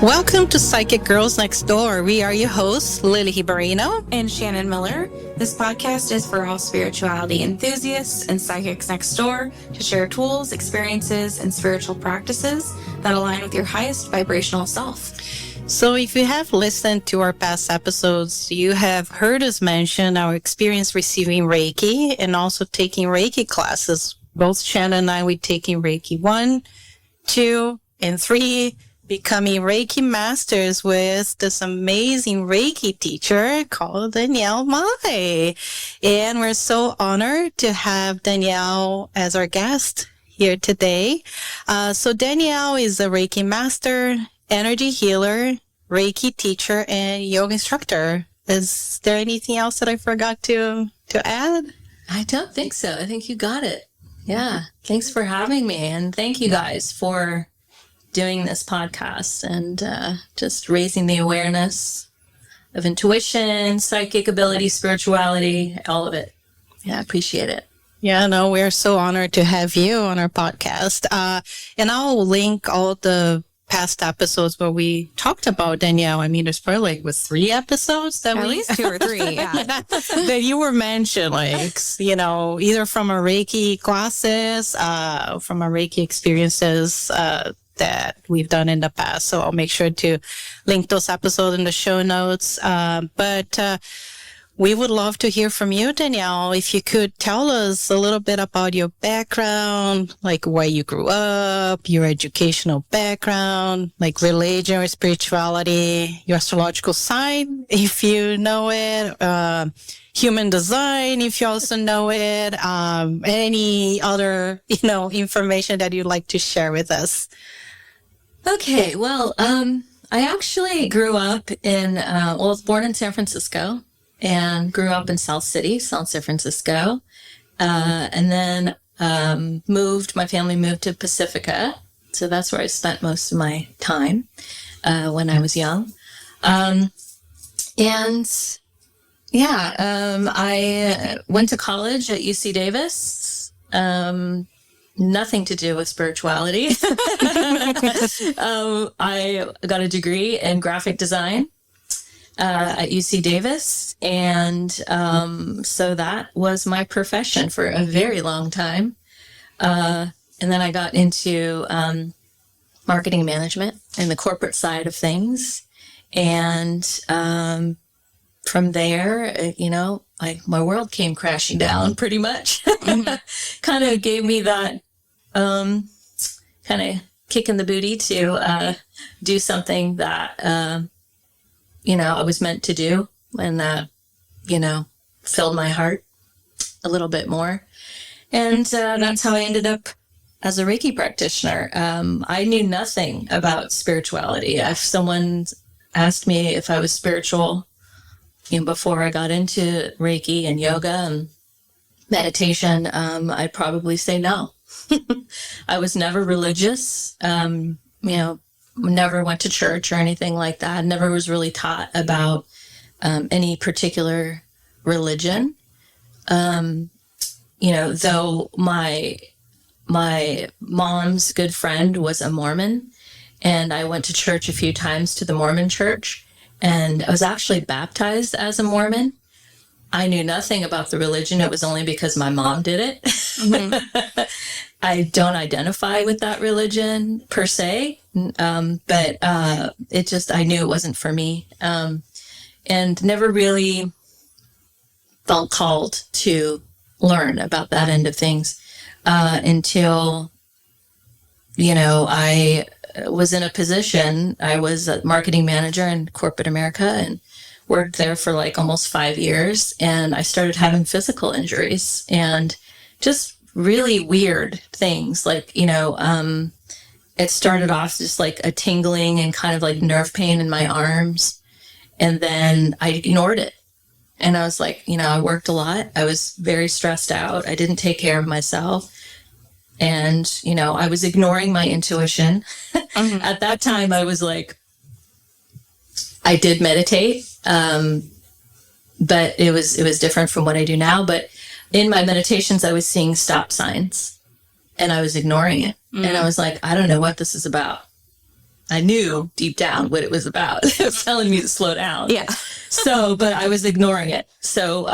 Welcome to Psychic Girls Next Door. We are your hosts, Lily Hibarino and Shannon Miller. This podcast is for all spirituality enthusiasts and psychics next door to share tools, experiences, and spiritual practices that align with your highest vibrational self. So if you have listened to our past episodes, you have heard us mention our experience receiving Reiki and also taking Reiki classes. Both Shannon and I, we taking Reiki 1, 2, and 3, becoming Reiki masters with this amazing Reiki teacher called Danielle Mai. And we're so honored to have Danielle as our guest here today. So Danielle is a Reiki master, energy healer, Reiki teacher, and yoga instructor. Is there anything else that I forgot to add? I don't think so. I think you got it. Yeah. Thanks for having me. And thank you guys for doing this podcast and just raising the awareness of intuition, psychic ability, spirituality, all of it. Yeah, I appreciate it. Yeah, no, we're so honored to have you on our podcast. And I'll link all the past episodes where we talked about Danielle. I mean, there's probably like 3 episodes that at least 2 or 3, yeah. that you were mentioned, like, you know, either from our Reiki classes, from our Reiki experiences, that we've done in the past. So I'll make sure to link those episodes in the show notes. But we would love to hear from you, Danielle. If you could tell us a little bit about your background, like where you grew up, your educational background, like religion or spirituality, your astrological sign, if you know it, human design, if you also know it, any other, information that you'd like to share with us. Okay, well, I actually grew up I was born in San Francisco and grew up in South City, South San Francisco. And then my family moved to Pacifica. So that's where I spent most of my time when I was young. I went to college at UC Davis. Nothing to do with spirituality. I got a degree in graphic design at UC Davis. And so that was my profession for a very long time. And then I got into marketing management and the corporate side of things. And from there, my world came crashing down pretty much. Kind of gave me that kind of kick in the booty to do something that, I was meant to do and, filled my heart a little bit more. And that's how I ended up as a Reiki practitioner. I knew nothing about spirituality. If someone asked me if I was spiritual, before I got into Reiki and yoga and meditation, I'd probably say no. I was never religious, never went to church or anything like that. Never was really taught about any particular religion. Though my mom's good friend was a Mormon, and I went to church a few times to the Mormon church. And I was actually baptized as a Mormon. I knew nothing about the religion. It was only because my mom did it. Mm-hmm. I don't identify with that religion per se, but I knew it wasn't for me, and never really felt called to learn about that end of things until, I was in a position. I was a marketing manager in corporate America and worked there for like almost 5 years. And I started having physical injuries and just really weird things. Like, it started off just like a tingling and kind of like nerve pain in my arms. And then I ignored it. And I was like, I worked a lot. I was very stressed out. I didn't take care of myself. And, I was ignoring my intuition. Mm-hmm. At that time, I was like, I did meditate, but it was different from what I do now. But in my meditations, I was seeing stop signs, and I was ignoring it. Mm-hmm. And I was like, I don't know what this is about. I knew deep down what it was about. It was telling me to slow down. Yeah. So, but I was ignoring it. So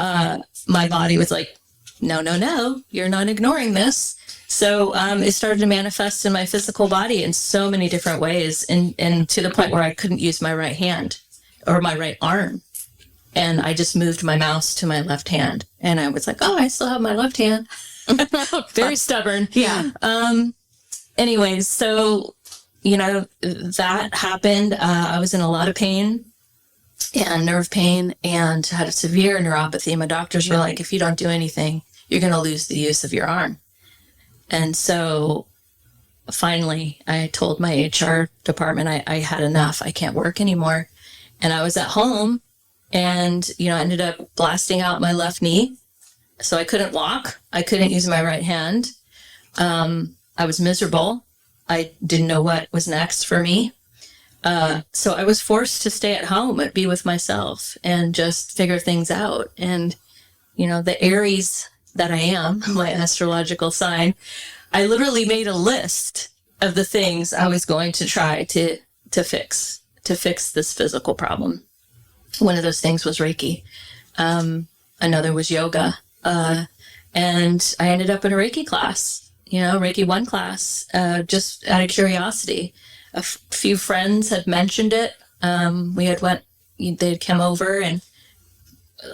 my body was like, no, you're not ignoring this. So it started to manifest in my physical body in so many different ways, and to the point where I couldn't use my right hand or my right arm. And I just moved my mouse to my left hand. And I was like, oh, I still have my left hand. Very stubborn. Yeah. Anyways, so, that happened. I was in a lot of pain and nerve pain and had a severe neuropathy. My doctors were like, if you don't do anything, you're going to lose the use of your arm. And so finally, I told my HR department I had enough. I can't work anymore. And I was at home and, I ended up blasting out my left knee. So I couldn't walk. I couldn't use my right hand. I was miserable. I didn't know what was next for me. So I was forced to stay at home and be with myself and just figure things out. And, the Aries that I am, my astrological sign, I literally made a list of the things I was going to try to fix this physical problem. One of those things was Reiki. Another was yoga. And I ended up in a Reiki class, Reiki 1 class, just out of curiosity. A few friends had mentioned it. They'd come over, and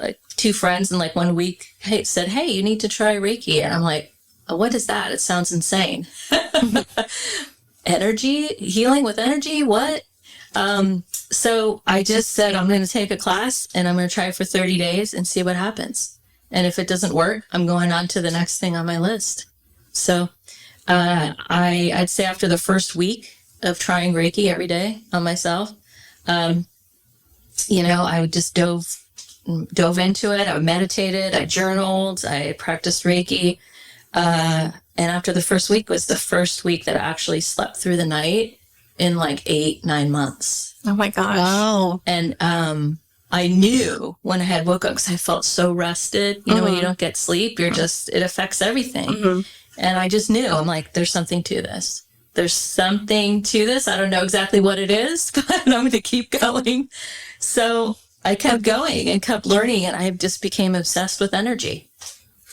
like 2 friends in like 1 week said, hey, you need to try Reiki. And I'm like, oh, what is that? It sounds insane. Energy, healing with energy. What? So I just said, I'm going to take a class and I'm going to try it for 30 days and see what happens. And if it doesn't work, I'm going on to the next thing on my list. So I'd say after the first week of trying Reiki every day on myself, I just dove into it. I meditated, I journaled, I practiced Reiki. And after the first week was the first week that I actually slept through the night in like 8-9 months. Oh my gosh. Wow. And I knew when I had woke up, because I felt so rested. When you don't get sleep, it affects everything. Mm-hmm. And I just knew, I'm like, there's something to this. There's something to this. I don't know exactly what it is, but I'm going to keep going. So I kept going and kept learning, and I just became obsessed with energy.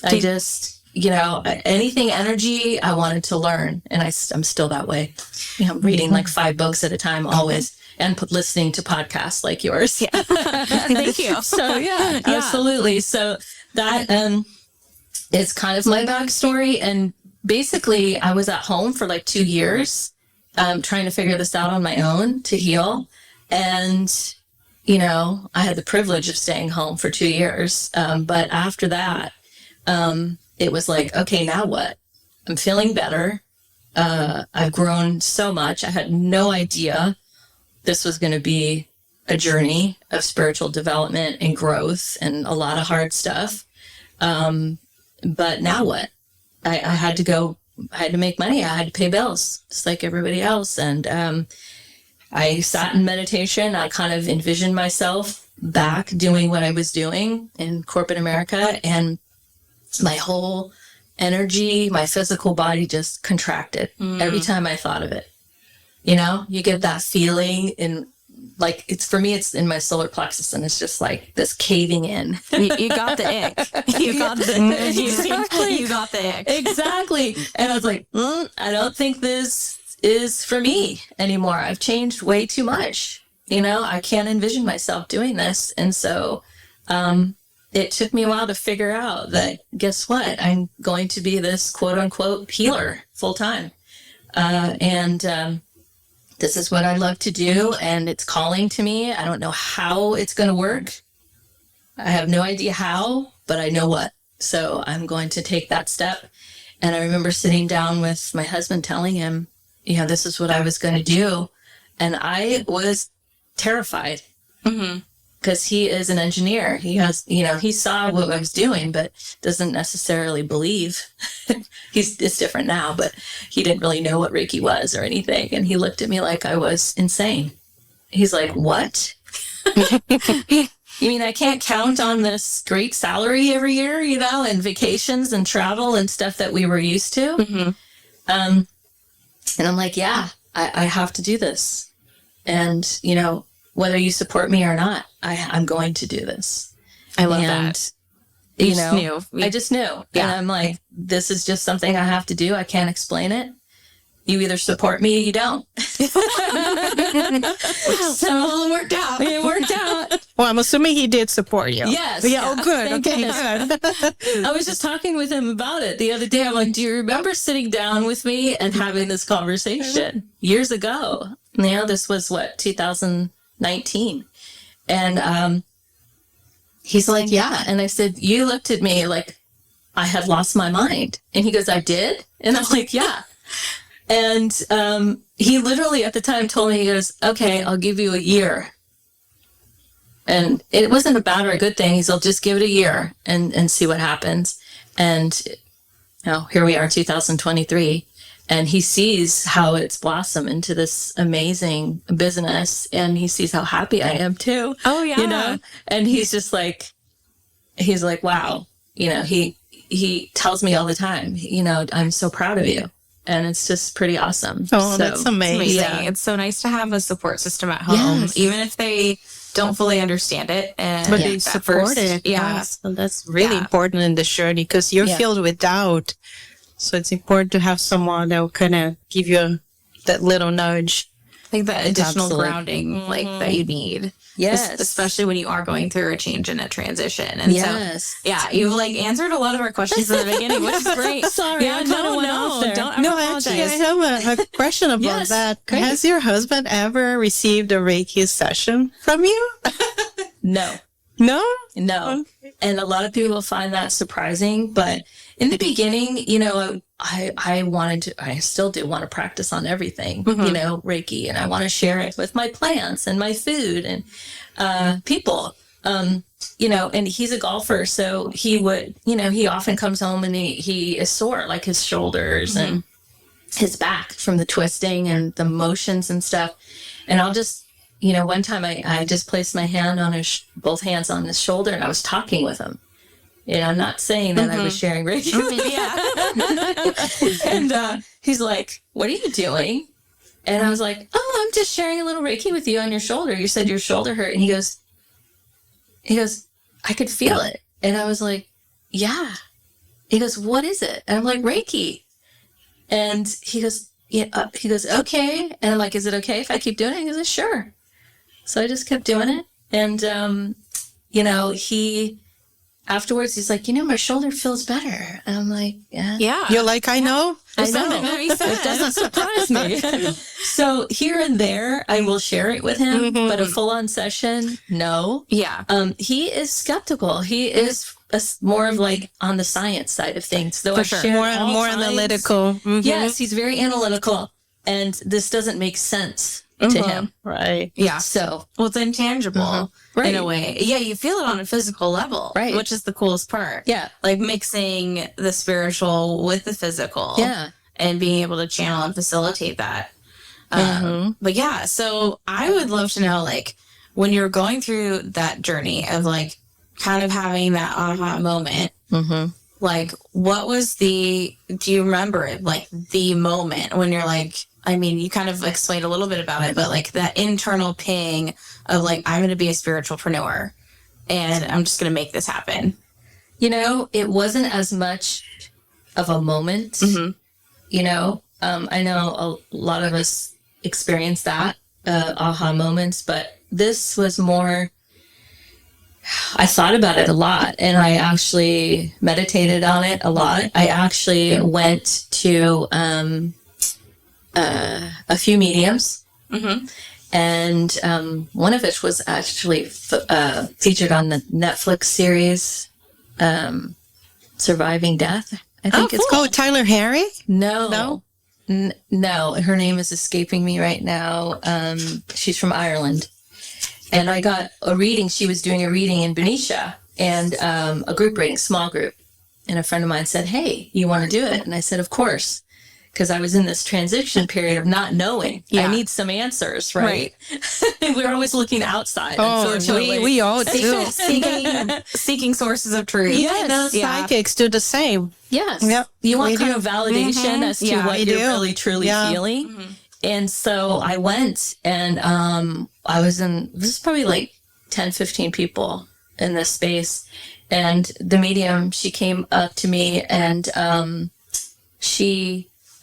I just, anything energy, I wanted to learn, and I'm still that way. I'm reading like 5 books at a time always, and listening to podcasts like yours. Yeah. Thank you. So yeah, absolutely. So that is kind of my backstory. And basically, I was at home for like 2 years, trying to figure this out on my own to heal. And I had the privilege of staying home for 2 years. But after that, it was like, okay, now what? I'm feeling better. I've grown so much. I had no idea this was going to be a journey of spiritual development and growth and a lot of hard stuff. But now what? I had to make money. I had to pay bills just like everybody else. And I sat in meditation. I kind of envisioned myself back doing what I was doing in corporate America, and my whole energy, my physical body just contracted every time I thought of it. You get that feeling in, like, it's in my solar plexus, and it's just like this caving in. You got the ick. You got the ick. Exactly. And I was like, I don't think this is for me anymore. I've changed way too much. I can't envision myself doing this. And so it took me a while to figure out that, guess what? I'm going to be this quote unquote healer full time. And this is what I love to do, and it's calling to me. I don't know how it's going to work. I have no idea how, but I know what. So I'm going to take that step. And I remember sitting down with my husband, telling him, this is what I was going to do. And I was terrified. Mm-hmm. Because he is an engineer. He has, he saw what I was doing, but doesn't necessarily believe. It's different now, but he didn't really know what Reiki was or anything. And he looked at me like I was insane. He's like, what? You mean I can't count on this great salary every year, and vacations and travel and stuff that we were used to? Mm-hmm. And I'm like, yeah, I have to do this. And, you know, whether you support me or not, I'm going to do this. I love that. You know, knew. I just knew. Yeah. And I'm like, this is just something I have to do. I can't explain it. You either support me or you don't. So it worked out. It worked out. Well, I'm assuming he did support you. Yes. Yeah. Oh, good. Thank Okay, goodness. good. I was just talking with him about it the other day. I'm like, do you remember sitting down with me and having this conversation years ago? You know, this was 2019. And he's like, yeah. And I said, you looked at me like I had lost my mind. And he goes, I did? And I'm like, yeah. And he literally at the time told me, he goes, okay, I'll give you a year. And it wasn't a bad or a good thing. He's, I'll just give it a year and see what happens. And you know, here we are, 2023. And he sees how it's blossomed into this amazing business. And he sees how happy I am too. Oh, yeah. You know, and he's just like, wow. You know, he tells me all the time, you know, I'm so proud of you. And it's just pretty awesome. Oh, that's amazing. Yeah. It's so nice to have a support system at home, even if they don't fully understand it. And But they support it. Yeah. So that's really important in this journey because you're filled with doubt. So it's important to have someone that will kind of give you that little nudge. I think that additional grounding that you need. Yes. Especially when you are going through a change and a transition. And yes. so, you've answered a lot of our questions in the beginning, which is great. Sorry, I kind of went off there. Don't No, actually, I have a question about Yes, that. great. Has your husband ever received a Reiki session from you? No. No? No. And a lot of people find that surprising. But in the beginning, you know, I still do want to practice on everything, you know, Reiki. And I want to share it with my plants and my food and people. You know, and he's a golfer. So he would, you know, he often comes home and he is sore, like his shoulders and his back from the twisting and the motions and stuff. And I'll just, you know, one time I just placed my hand on both hands on his shoulder and I was talking with him. You know, I'm not saying that I was sharing Reiki. And he's like, what are you doing? And I was like, oh, I'm just sharing a little Reiki with you on your shoulder. You said your shoulder hurt. And he goes, I could feel it. And I was like, yeah. He goes, what is it? And I'm like, Reiki. And he goes, yeah. He goes, okay. And I'm like, is it okay if I keep doing it? He goes, sure. So I just kept doing it. And, you know, afterwards, he's like, you know, my shoulder feels better. And I'm like, yeah. Yeah. You're like, I know. I know. It doesn't surprise me. So here and there, I will share it with him, but a full-on session, no. Yeah. He is skeptical. He is more of on the science side of things. Though For I've sure. shared More analytical. Yes, he's very analytical. And this doesn't make sense to him. Right. Yeah. So, Well, it's intangible in a way. Yeah, you feel it on a physical level, Right. which is the coolest part. yeah. Like mixing the spiritual with the physical. Yeah. And being able to channel and facilitate that. But yeah, so I would love to know, when you're going through that journey of kind of having that aha moment, what was do you remember it, the moment when you're I mean, you kind of explained a little bit about it, but that internal ping of I'm going to be a spiritual-preneur and I'm just going to make this happen. You know, it wasn't as much of a moment. You know, I know a lot of us experience that, aha moments, but this was more, I thought about it a lot and I actually meditated on it a lot. I actually went to a few mediums, and one of which was actually featured on the Netflix series Surviving Death. I think it's called Tyler Harry? No. No, her name is escaping me right now. She's from Ireland. And I got a reading. She was doing a reading in Benicia and a group reading, small group. And a friend of mine said, hey, you want to do it? And I said, of course. Because I was in this transition period of not knowing. Yeah. I need some answers, right? We're always looking outside. Oh, unfortunately. we all do. Seeking sources of truth. Yes. Those psychics do the same. Yes. Yep. You want We kind do. of validation as to what we you're do. really, truly feeling. And so I went, and this is probably like 10, 15 people in this space. And the medium, she came up to me, and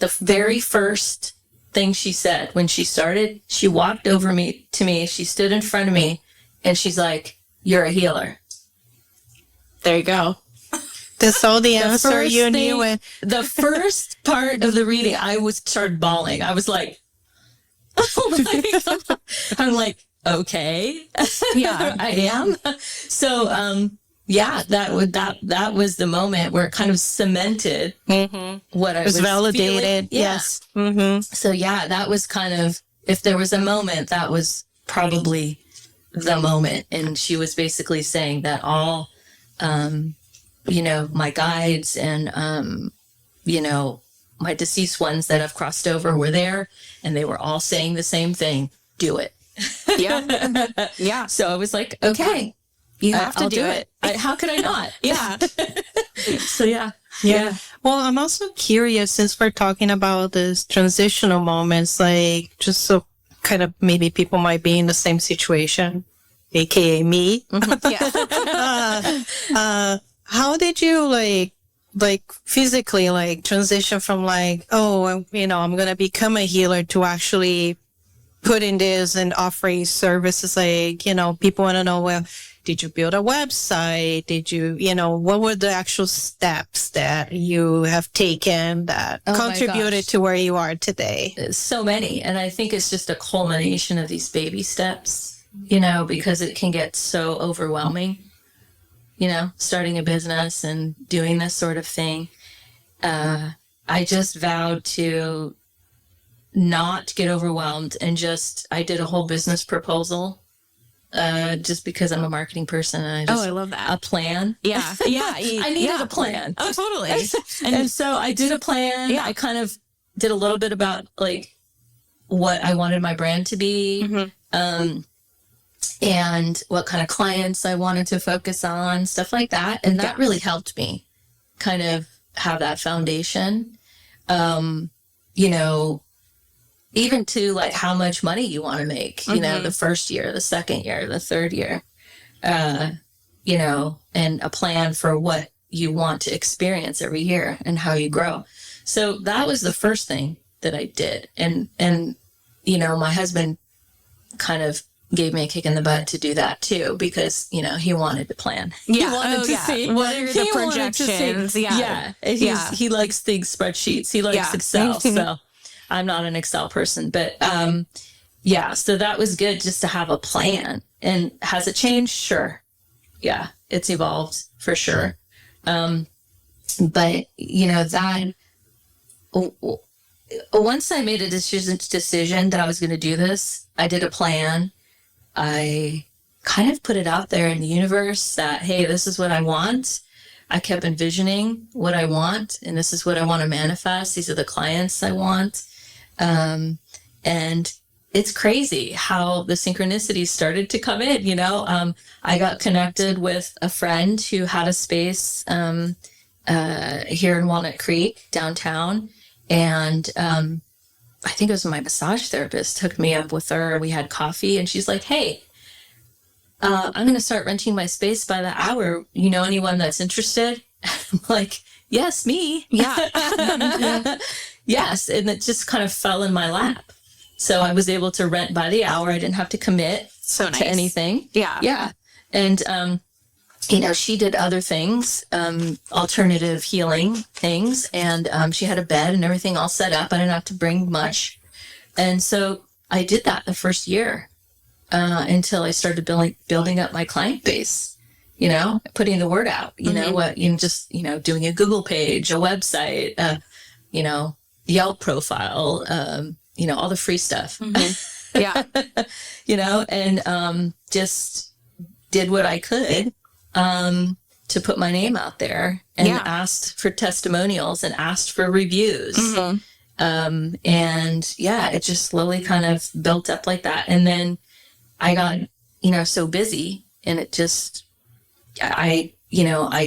the very first thing she said when she started, she walked over to me, she stood in front of me, and she's like, "You're a healer." There you go. That's all the answer you knew. The first part of the reading, I started bawling. I was like, "Oh my God." I'm like, okay, yeah, I am. So, yeah, that was the moment where it kind of cemented what I was validated. Feeling. Yes. So yeah, that was kind of, if there was a moment, that was probably the moment. And she was basically saying that all, my guides and, my deceased ones that have crossed over were there, and they were all saying the same thing: do it. Yeah. Yeah. So I was like, okay, you have to I'll do it. How could I not? Yeah. So yeah. Well, I'm also curious, since we're talking about this transitional moments, like, just so kind of maybe people might be in the same situation, aka me. How did you like physically transition from I'm going to become a healer to actually put in this and offering services? People want to know, well, did you build a website? Did you, what were the actual steps that you have taken that contributed to where you are today? So many. And I think it's just a culmination of these baby steps, because it can get so overwhelming, starting a business and doing this sort of thing. I just vowed to not get overwhelmed, and I did a whole business proposal. Just because I'm a marketing person, and I love that. A plan. Yeah. Yeah. I needed a plan. Oh, totally. And so I did a plan. Yeah. I kind of did a little bit about what I wanted my brand to be, and what kind of clients I wanted to focus on, stuff like that. And that really helped me kind of have that foundation. Even to how much money you want to make, the first year, the second year, the third year, and a plan for what you want to experience every year and how you grow. So that was the first thing that I did. And my husband kind of gave me a kick in the butt to do that too, because, he wanted to plan. Yeah. He wanted to see. What are the projections? Yeah. He likes things, spreadsheets. He likes Excel. So I'm not an Excel person, but so that was good just to have a plan. And has it changed? Sure. Yeah, it's evolved for sure. But, that once I made a decision that I was going to do this, I did a plan. I kind of put it out there in the universe that, hey, this is what I want. I kept envisioning what I want, and this is what I want to manifest. These are the clients I want. And it's crazy how the synchronicities started to come in, I got connected with a friend who had a space, here in Walnut Creek downtown. And, I think it was my massage therapist hooked me up with her. We had coffee, and she's like, hey, I'm going to start renting my space by the hour. Anyone that's interested? I'm like, yes, me. Yeah. Yes. And it just kind of fell in my lap. So I was able to rent by the hour. I didn't have to commit to anything. Yeah. Yeah. And, she did other things, alternative healing things. And she had a bed and everything all set up. I didn't have to bring much. And so I did that the first year until I started building up my client base, putting the word out, doing a Google page, a website, Yelp profile, all the free stuff. Yeah. And just did what I could to put my name out there, and asked for testimonials and asked for reviews. And it just slowly kind of built up like that. And then I got, so busy, and it just, I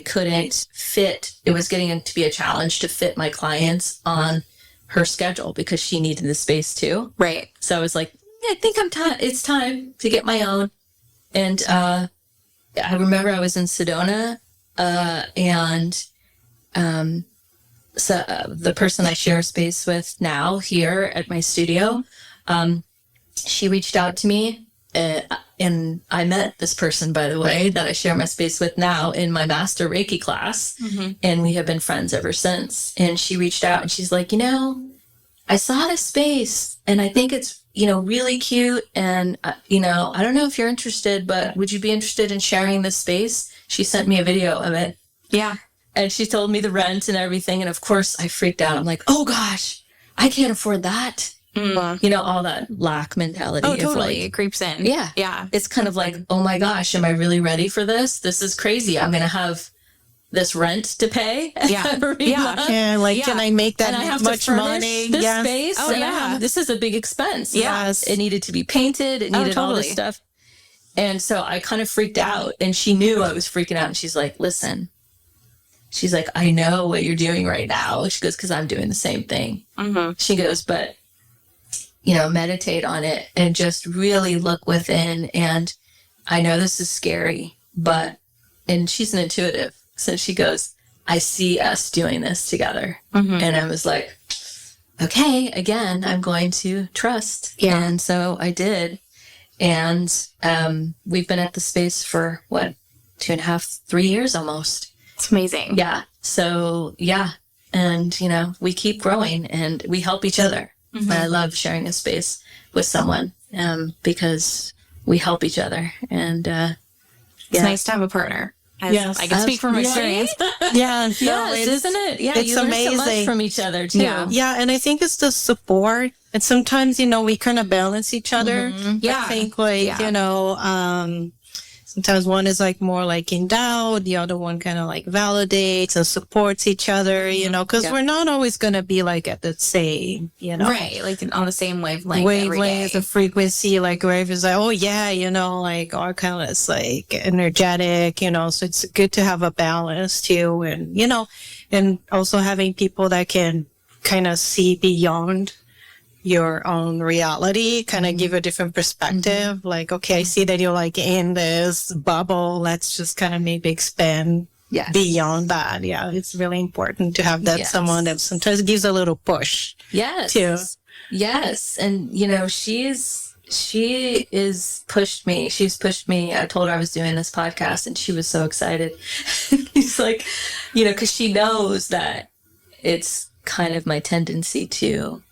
couldn't fit. It was getting to be a challenge to fit my clients on her schedule because she needed the space too. Right. So I was like, I think it's time to get my own. And I remember I was in Sedona, and so the person I share space with now here at my studio, she reached out to me, and I met this person, by the way, that I share my space with now in my master Reiki class, and we have been friends ever since. And she reached out and she's like, I saw this space and I think it's, really cute. And, I don't know if you're interested, but would you be interested in sharing this space? She sent me a video of it. Yeah. And she told me the rent and everything. And of course I freaked out. I'm like, oh gosh, I can't afford that. All that lack mentality. Oh, of totally. like, It creeps in. yeah. Yeah. It's kind of like, oh my gosh, am I really ready for this? This is crazy. I'm going to have this rent to pay. Yeah. every Yeah. month. Yeah, like, Yeah. can I make that And I have much to furnish money? this Yes. space. Oh, and yeah. this is a big expense. Yes. It needed to be painted. It needed all this totally. stuff. And so I kind of freaked out, and she knew I was freaking out. And she's like, listen, she's like, I know what you're doing right now. She goes, because I'm doing the same thing. She goes, but, meditate on it and just really look within. And I know this is scary, and she's an intuitive. So she goes, I see us doing this together. And I was like, okay, again, I'm going to trust. Yeah. And so I did. And we've been at the space for 2.5, 3 years almost. It's amazing. Yeah. So, yeah. And, we keep growing and we help each other. And I love sharing a space with someone because we help each other. And It's nice to have a partner. Yes. I can speak from experience. Yeah. No, yes, isn't it? Yeah, it's you learn so much amazing. from each other too. Yeah. Yeah, and I think it's the support. And sometimes, we kind of balance each other. Yeah. I think sometimes one is like more like in doubt, the other one kind of like validates and supports each other, because we're not always going to be like at the same, Right. Like on the same wavelength. wavelength, the frequency, like where it's like, oh yeah, like our kind of is like energetic, so it's good to have a balance too. And, and also having people that can kind of see beyond your own reality, kind of give a different perspective. Like, okay, I see that you're like in this bubble. Let's just kind of maybe expand beyond that. Yeah. It's really important to have that someone that sometimes gives a little push. Yes. Too. Yes. And, she is pushed me. She's pushed me. I told her I was doing this podcast and she was so excited. She's like, because she knows that it's kind of my tendency to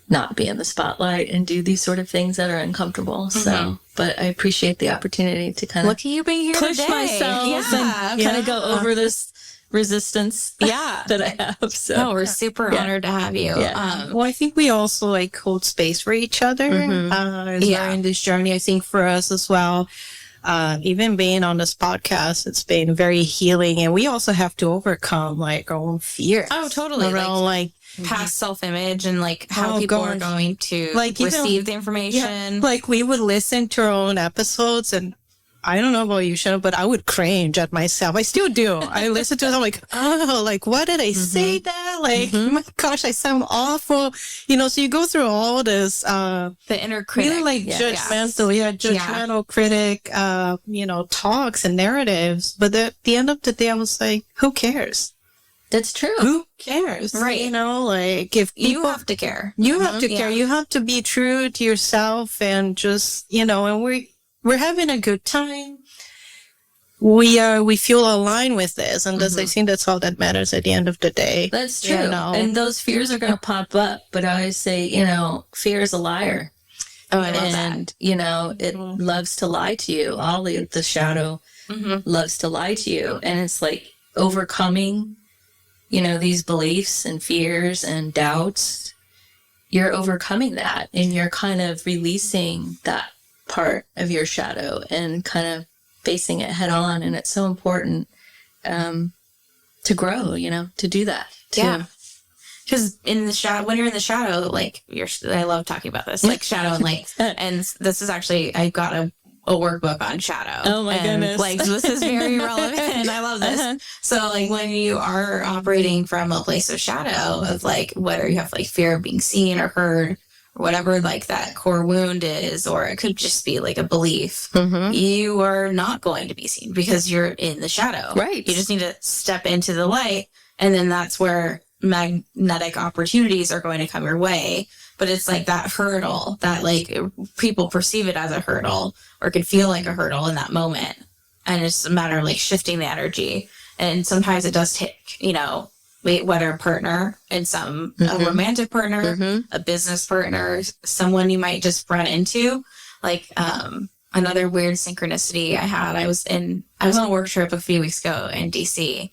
not be in the spotlight and do these sort of things that are uncomfortable. So, but I appreciate the opportunity to kind of Look at you being here push today. myself and kind of go over this resistance that I have. So No, we're super honored to have you. Yeah. Well, I think we also like hold space for each other as we're in this journey. I think for us as well, even being on this podcast, it's been very healing, and we also have to overcome like our own fears. Oh, totally. Around like past self-image and like how Oh, people gosh. are going to Like, receive the information. like we would listen to our own episodes, and I don't know about you, Shannon, but I would cringe at myself. I still do. I listen to it. I'm like, oh, like, why did I say that? Like, oh my gosh, I sound awful. So you go through all this, the inner critic. really like judgmental critic, talks and narratives. But at the end of the day, I was like, who cares? that's true. Who cares? Right. Like if You people, have to care. you have to Yeah. care. You have to be true to yourself and just, and we're having a good time. We feel aligned with this, and I think that's all that matters at the end of the day. That's true. You know? And those fears are going to pop up. But I always say, fear is a liar. Oh, I love that. And, it loves to lie to you. All the shadow loves to lie to you. And it's like overcoming, these beliefs and fears and doubts. You're overcoming that, and you're kind of releasing that part of your shadow and kind of facing it head on. And it's so important to grow, to do that. Yeah. Because in the shadow, when you're in the shadow, like I love talking about this, like shadow and light. And this is actually, I got a workbook on shadow. Oh my goodness. Like, this is very relevant and I love this. So like when you are operating from a place of shadow, of like whether you have like fear of being seen or heard or whatever like that core wound is, or it could just be like a belief, you are not going to be seen because you're in the shadow. Right. You just need to step into the light, and then that's where magnetic opportunities are going to come your way. But it's like that hurdle that like people perceive it as a hurdle or could feel like a hurdle in that moment. And it's a matter of like shifting the energy. And sometimes it does take, you know, whether a partner and a romantic partner, a business partner, someone you might just run into. Like another weird synchronicity I had, I was on a work trip a few weeks ago in DC,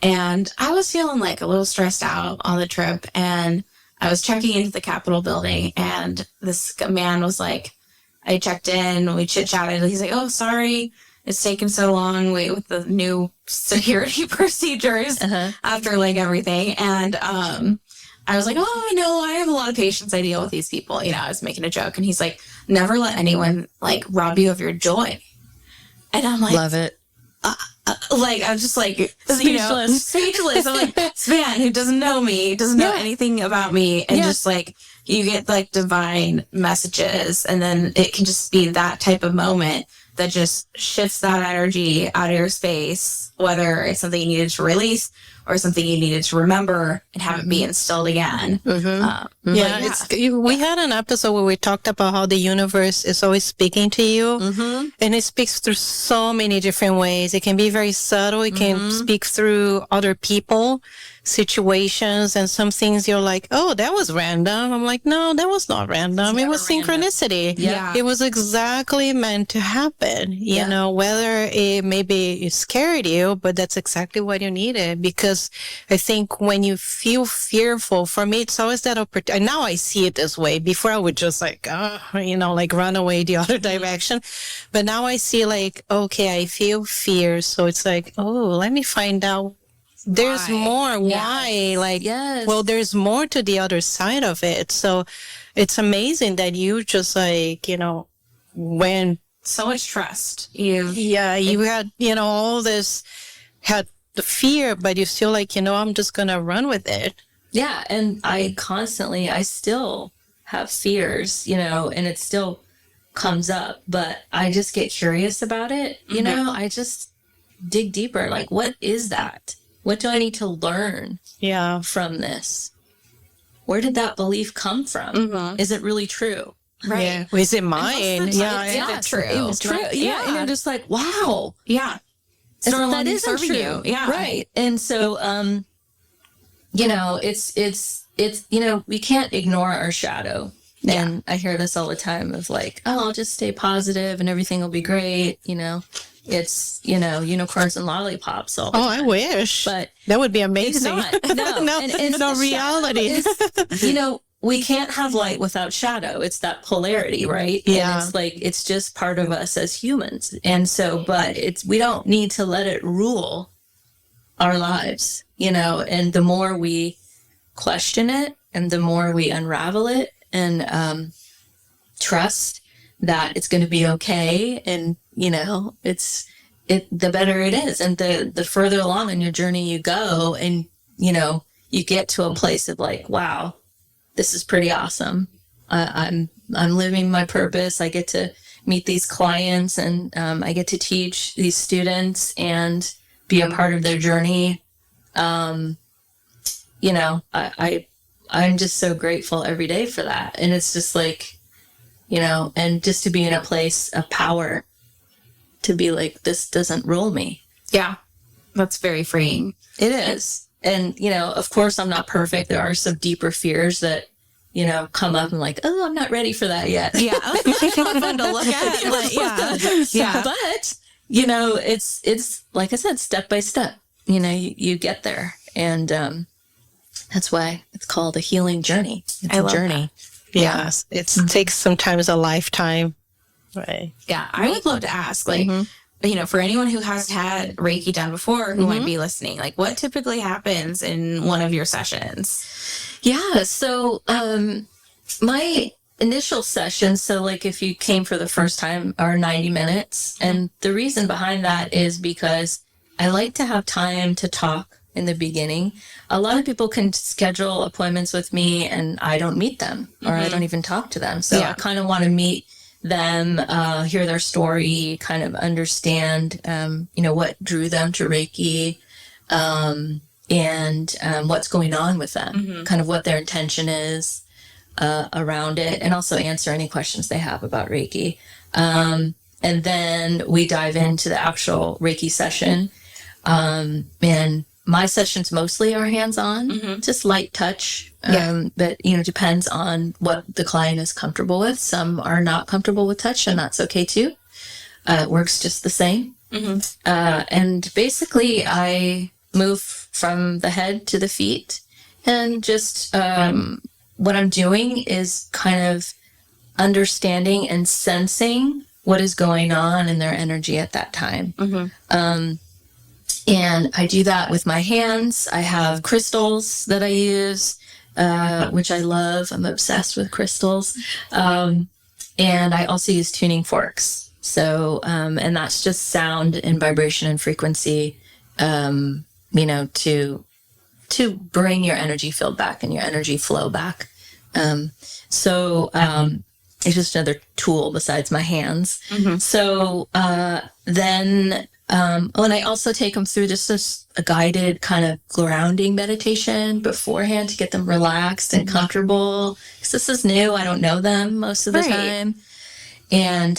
and I was feeling like a little stressed out on the trip, and I was checking into the Capitol building, and this man was like, I checked in, we chit-chatted, he's like, oh, sorry, it's taken so long with the new security procedures after like everything. And I was like, oh, I know, I have a lot of patience, I deal with these people. You know, I was making a joke, and he's like, never let anyone like rob you of your joy. And I'm like, love it. Like, I'm just like, Speechless. you know, speechless. I'm like, this man who doesn't know me, doesn't know anything about me. And just like, you get like divine messages, and then it can just be that type of moment that just shifts that energy out of your space, whether it's something you needed to release or something you needed to remember and have it be instilled again. We had an episode where we talked about how the universe is always speaking to you, and it speaks through so many different ways. It can be very subtle. It can speak through other people, situations, and some things you're like, oh, that was random. I'm like, no, that was not random. It was synchronicity. Yeah. It was exactly meant to happen. You know, whether it maybe it scared you, but that's exactly what you needed. Because I think when you feel fearful, for me, it's always that opportunity. And now I see it this way. Before I would just like, like run away the other direction. But now I see like, okay, I feel fear. So it's like, oh, let me find out. There's more. Why? Like, well, there's more to the other side of it. So it's amazing that you just like, you know, when so much trust. You had, you know, all this, had the fear, but you still like, you know, I'm just going to run with it. Yeah. And I still have fears, you know, and it still comes up, but I just get curious about it. You know, I just dig deeper. Like, what is that? What do I need to learn from this? Where did that belief come from? Is it really true? Right. Yeah. Is it mine? It's true. It was true. Yeah. And you're just like, wow. Yeah. So that isn't true. You. Yeah. Right. And so, you know, it's, you know, we can't ignore our shadow. Yeah. And I hear this all the time of like, oh, I'll just stay positive and everything will be great. You know, it's, you know, unicorns and lollipops all the time. I wish. But that would be amazing. It's not. No. It's no reality. You know, we can't have light without shadow. It's that polarity, right? Yeah. And it's like, it's just part of us as humans. And so, but we don't need to let it rule our lives, you know, and the more we question it and the more we unravel it and trust that it's going to be okay. And, you know, the better it is. And the further along in your journey you go and, you know, you get to a place of like, wow, this is pretty awesome. I'm living my purpose. I get to meet these clients and I get to teach these students and be a part of their journey. You know, I'm just so grateful every day for that. And it's just like, you know, and just to be in a place of power, to be like, this doesn't rule me. Yeah. That's very freeing. It is. And, you know, of course, I'm not perfect. There are some deeper fears that, you know, come up and like, oh, I'm not ready for that yet. Yeah. Fun to look at. Yeah. But, you know, it's like I said, step by step, you know, you get there. And that's why it's called a healing journey. It's a journey. Yes. It takes sometimes a lifetime. Right. Yeah. I would love to ask, like, you know, for anyone who has had Reiki done before, who might be listening, like what typically happens in one of your sessions? Yeah. So, my initial sessions, so like if you came for the first time, are 90 minutes. And the reason behind that is because I like to have time to talk in the beginning. A lot of people can schedule appointments with me and I don't meet them, or I don't even talk to them. So I kind of want to meet them, hear their story, kind of understand, what drew them to Reiki, and what's going on with them, kind of what their intention is around it, and also answer any questions they have about Reiki. And then we dive into the actual Reiki session. And my sessions mostly are hands-on, just light touch. But, depends on what the client is comfortable with. Some are not comfortable with touch, and that's okay too. It works just the same. And basically I move from the head to the feet, and just what I'm doing is kind of understanding and sensing what is going on in their energy at that time. And I do that with my hands. I have crystals that I use, which I love. I'm obsessed with crystals. And I also use tuning forks. So, and that's just sound and vibration and frequency, to bring your energy field back and your energy flow back. It's just another tool besides my hands. So then, and I also take them through just a guided kind of grounding meditation beforehand to get them relaxed and comfortable. Because this is new. I don't know them most of the time. And,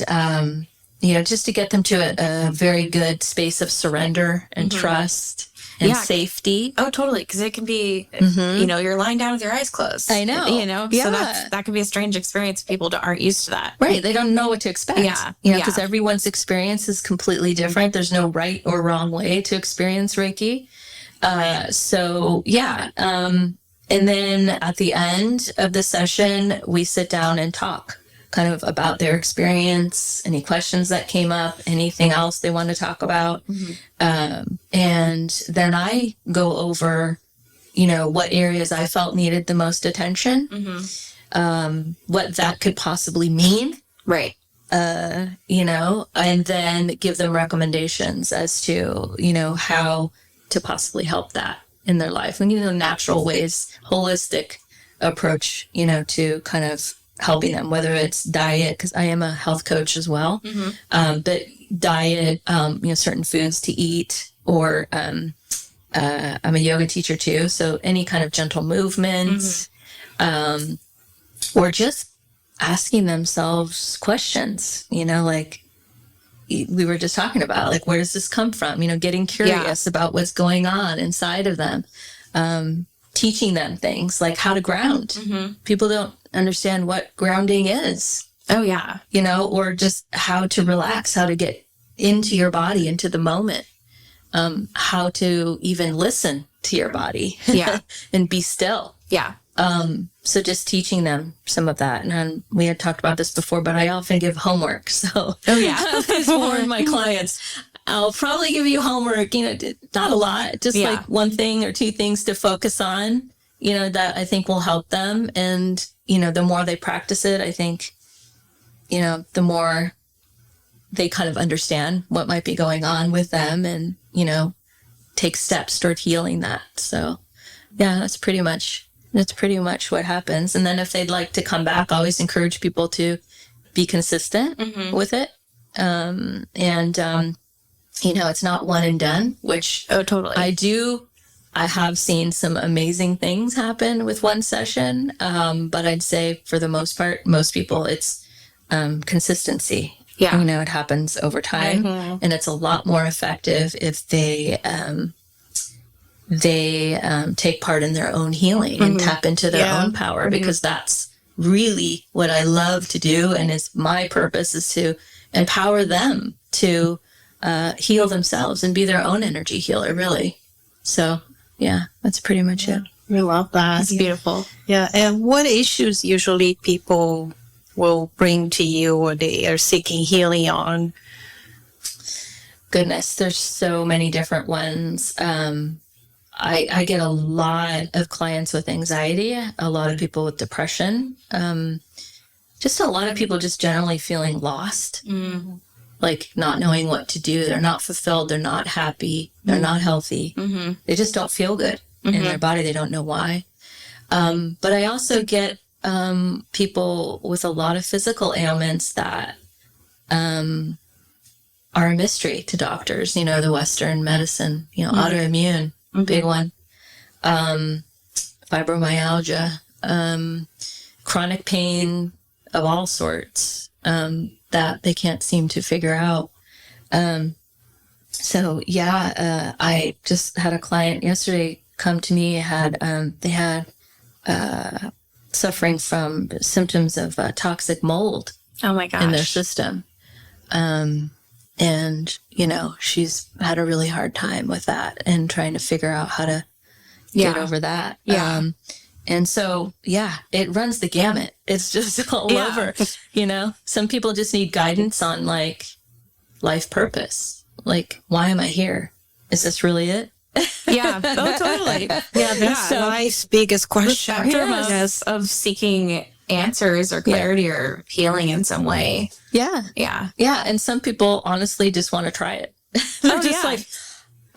just to get them to a very good space of surrender and trust and safety. Oh, totally. Because it can be, you're lying down with your eyes closed. I know. So that can be a strange experience. People aren't used to that. Right. They don't know what to expect. Because everyone's experience is completely different. There's no right or wrong way to experience Reiki. And then at the end of the session, we sit down and talk kind of about their experience, any questions that came up, anything else they want to talk about. And then I go over, what areas I felt needed the most attention, what that could possibly mean. Right. And then give them recommendations as to, how to possibly help that in their life. And, natural ways, holistic approach, to kind of helping them, whether it's diet, because I am a health coach as well, but diet, certain foods to eat, or I'm a yoga teacher too, so any kind of gentle movements, or just asking themselves questions, like we were just talking about, like, where does this come from? Getting curious about what's going on inside of them, teaching them things like how to ground. People don't understand what grounding is. Oh, yeah. Or just how to relax, how to get into your body, into the moment, how to even listen to your body and be still. Yeah. So just teaching them some of that. And we had talked about this before, but I often give homework. So I always warn my clients, I'll probably give you homework, not a lot, just like one thing or two things to focus on, that I think will help them. And, the more they practice it, I think, the more they kind of understand what might be going on with them and, take steps toward healing that. So that's pretty much what happens. And then if they'd like to come back, I always encourage people to be consistent with it. It's not one and done, which totally. I have seen some amazing things happen with one session. But I'd say for the most part, most people, it's consistency. Yeah. It happens over time, and it's a lot more effective if they take part in their own healing and tap into their own power, because that's really what I love to do. And is my purpose is to empower them to heal themselves and be their own energy healer, really. So, that's pretty much it. We love that. It's beautiful. Yeah. And what issues usually people will bring to you or they are seeking healing on? Goodness, there's so many different ones. I get a lot of clients with anxiety, a lot of people with depression. just a lot of people just generally feeling lost, like not knowing what to do. They're not fulfilled. They're not happy. They're not healthy. They just don't feel good in their body. They don't know why. But I also get people with a lot of physical ailments that are a mystery to doctors. You know, the Western medicine, you know, autoimmune, big one, fibromyalgia, chronic pain of all sorts that they can't seem to figure out. So yeah, I just had a client yesterday come to me. They had suffering from symptoms of toxic mold. Oh my gosh. In their system. And, you know, she's had a really hard time with that and trying to figure out how to get over that. And so, yeah, it runs the gamut. It's just all over, you know. Some people just need guidance on, like, life purpose. Like, why am I here? Is this really it? Yeah. Oh, totally. Yeah, that's life's biggest question. Of seeking answers or clarity or healing in some way. Yeah. Yeah. Yeah. And some people honestly just want to try it. They're just like,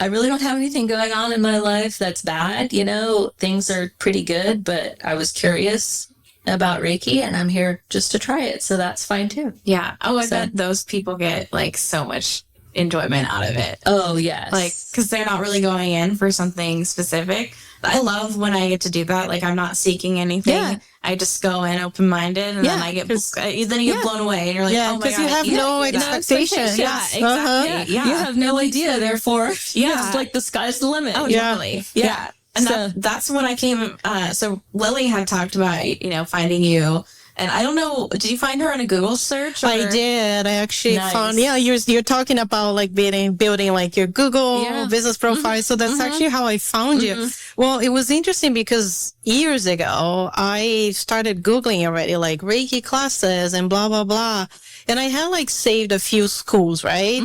I really don't have anything going on in my life that's bad. You know, things are pretty good, but I was curious about Reiki and I'm here just to try it. So that's fine too. Yeah. Oh, I bet those people get like so much enjoyment out of it. Oh, yes. Like, because they're not really going in for something specific. I love when I get to do that. Like, I'm not seeking anything. Yeah. I just go in open-minded, and then I get then you get blown away, and you're like, oh my god, because you have no expectations. Yeah, exactly. Yeah. You have no idea. Therefore, it's like the sky's the limit. Oh, totally. Yeah. And that's when I came. So Lily had talked about finding you. And I don't know, did you find her on a Google search? I did. I actually found, you're talking about like building like your Google business profile. So that's actually how I found you. Well, it was interesting because years ago, I started Googling already, like Reiki classes and blah, blah, blah. And I had like saved a few schools, right?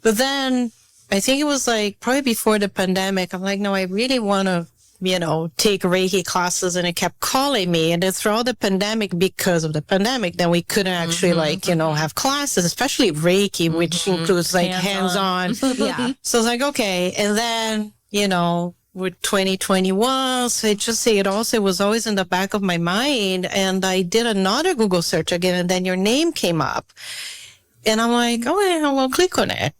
But then I think it was like probably before the pandemic. I'm like, no, I really want to take Reiki classes, and it kept calling me. And then throughout the pandemic, because of the pandemic, then we couldn't actually have classes, especially Reiki, which includes like hands-on. So I was like, okay. And then, with 2021, so it was always in the back of my mind. And I did another Google search again, and then your name came up. And I'm like, oh, yeah, well, click on it.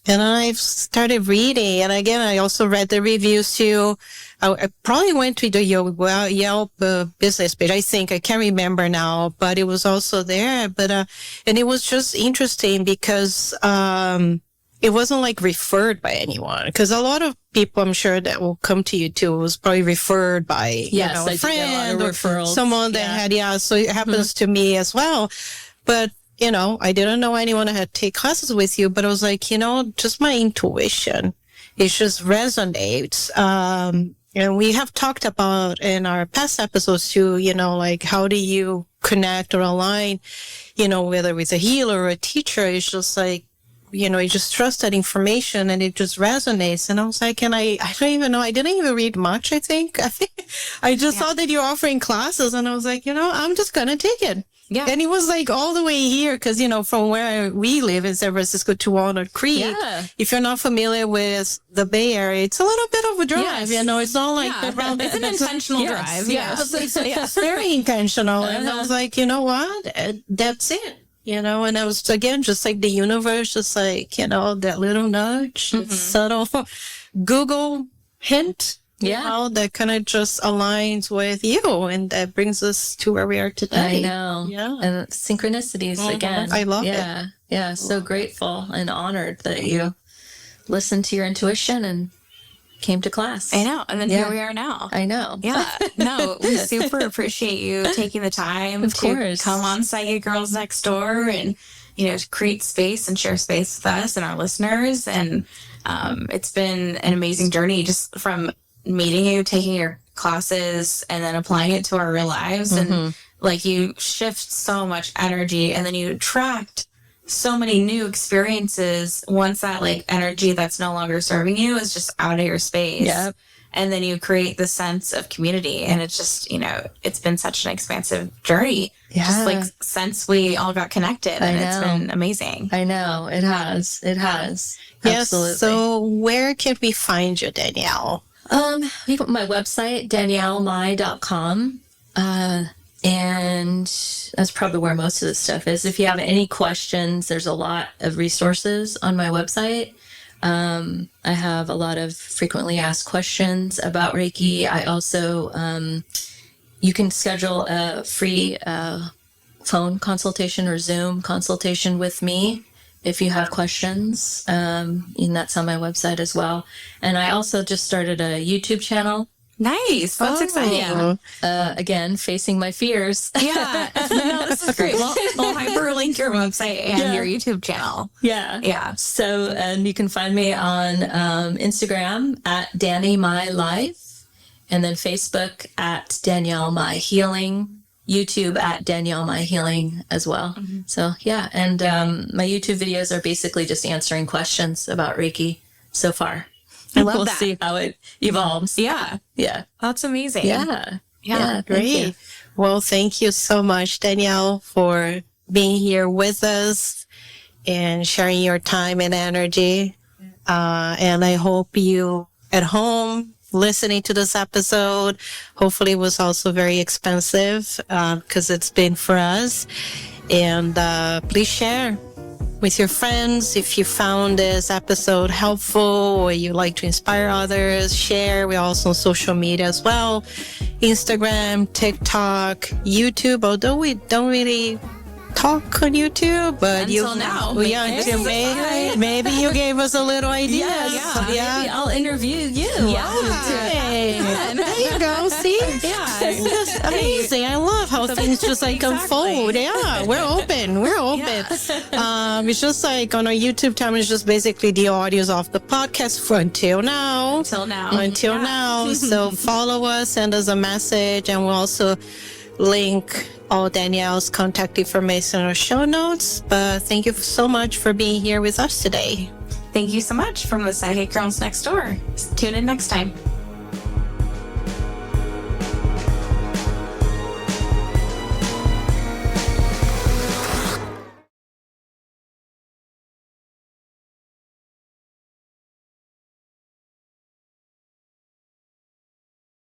And I started reading. And again, I also read the reviews too. I probably went to the Yelp business page. I can't remember now, but it was also there. But, and it was just interesting because, it wasn't like referred by anyone. Because a lot of people, I'm sure, that will come to you too was probably referred by, a friend or someone that had, so it happens to me as well. But, I didn't know anyone that had take classes with you, but I was like, just my intuition. It just resonates. And we have talked about in our past episodes too, like how do you connect or align, whether with a healer or a teacher. It's just like, you just trust that information and it just resonates. And I was like, I don't even know. I didn't even read much, I think. I just saw that you're offering classes and I was like, I'm just going to take it. Yeah. And it was like all the way here because, from where we live in San Francisco to Walnut Creek. Yeah. If you're not familiar with the Bay Area, it's a little bit of a drive. It's not like around. It's an intentional drive. Yes. It's very intentional. And I was like, you know what? That's it. And I was, again, just like the universe, just like, that little nudge, subtle Google hint. That kind of just aligns with you, and that brings us to where we are today. I know. Yeah. And synchronicities again. I love it. Yeah. So grateful and honored that you listened to your intuition and came to class. I know. And then here we are now. I know. Yeah. No, we super appreciate you taking the time to come on Psychic Girls Next Door and, create space and share space with us and our listeners. And it's been an amazing journey just from meeting you, taking your classes, and then applying it to our real lives. And like you shift so much energy, and then you attract so many new experiences once that like energy that's no longer serving you is just out of your space. and then you create the sense of community. And it's just, it's been such an expansive journey. Yeah. Just like since we all got connected, and it's been amazing. I know. It has. Yes. Absolutely. So where can we find you, Danielle? We got my website, daniellemai.com. And that's probably where most of the stuff is. If you have any questions, there's a lot of resources on my website. I have a lot of frequently asked questions about Reiki. I also, you can schedule a free phone consultation or Zoom consultation with me if you have questions. And that's on my website as well. And I also just started a YouTube channel. Nice. That's exciting. Again, facing my fears. Yeah. No, this is great. We'll hyperlink your website and your YouTube channel. Yeah. So, and you can find me on Instagram at Danny Mai Life, and then Facebook at Danielle Mai Healing, YouTube at Danielle Mai Healing as well. Mm-hmm. So, yeah. And my YouTube videos are basically just answering questions about Reiki so far. I love we'll that. see how it evolves. Yeah. That's amazing. Yeah, great. Well, thank you so much, Danielle, for being here with us and sharing your time and energy. And I hope you at home listening to this episode, hopefully it was also very expensive because it's been for us. And please share with your friends. If you found this episode helpful or you like to inspire others, share. We're also on social media as well. Instagram, TikTok, YouTube, although we don't really talk on YouTube, but until now. Maybe you gave us a little idea. Maybe I'll interview you. There you go. See? It's amazing. I love how things just like unfold. Yeah, we're open. It's just like on our YouTube channel, it's just basically the audios of the podcast for until now. So follow us, send us a message, and we'll also link all Danielle's contact information in our show notes. But thank you so much for being here with us today. Thank you so much from the Psychic Girls Next Door. Tune in next time.